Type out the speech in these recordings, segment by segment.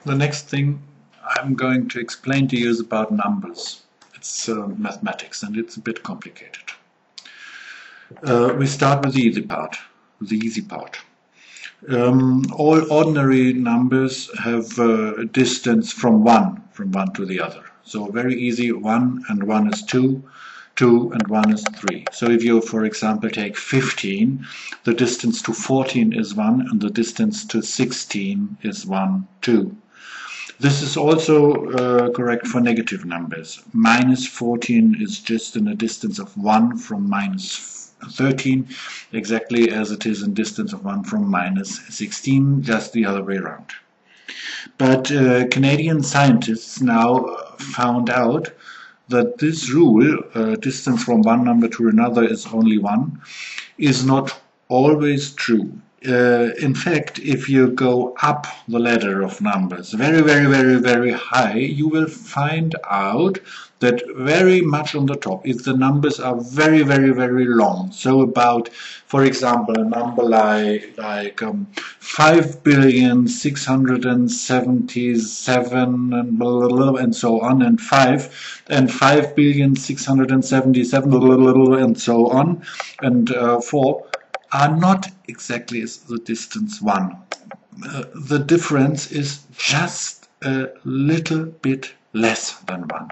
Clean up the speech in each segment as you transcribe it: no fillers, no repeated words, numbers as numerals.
The next thing I'm going to explain to you is about numbers. It's mathematics and it's a bit complicated. We start with the easy part. All ordinary numbers have a distance from one to the other. So very easy, 1 and 1 is 2, 2 and 1 is 3. So if you, for example, take 15, the distance to 14 is 1 and the distance to 16 is 1, 2. This is also correct for negative numbers. Minus 14 is just in a distance of 1 from minus 13, exactly as it is in distance of 1 from minus 16, just the other way around. But Canadian scientists now found out that this rule, distance from one number to another is only 1, is not always true. In fact, if you go up the ladder of numbers very high, you will find out that very much on the top, if the numbers are very long, so about, for example, a number like 5,677 and blah, blah, blah, and so on, and 5,677 blah, blah, blah, and so on, and 4 are not exactly the distance 1. The difference is just a little bit less than 1.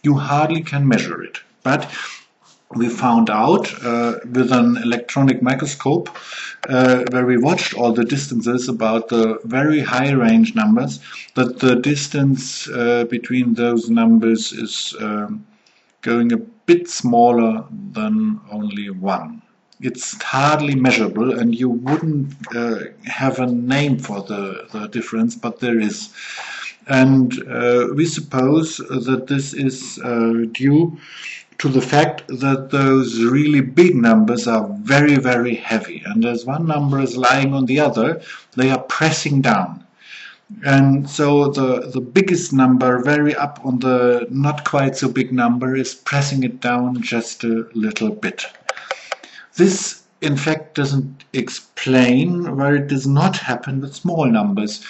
You hardly can measure it, but we found out with an electronic microscope where we watched all the distances about the very high range numbers, that the distance between those numbers is going a bit smaller than only 1. It's hardly measurable, and you wouldn't have a name for the difference, but there is. And we suppose that this is due to the fact that those really big numbers are very heavy, and as one number is lying on the other, they are pressing down. And so the biggest number, very up on the not quite so big number, is pressing it down just a little bit. This, in fact, doesn't explain why it does not happen with small numbers,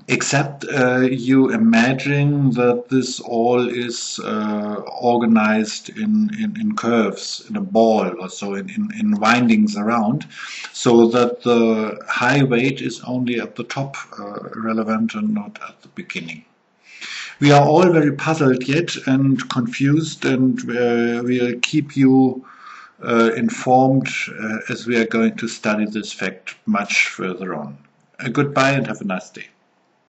except you imagine that this all is organized in curves, in a ball or so, in windings around, so that the high weight is only at the top relevant and not at the beginning. We are all very puzzled yet and confused, and we'll keep you informed as we are going to study this fact much further on. Goodbye and have a nice day.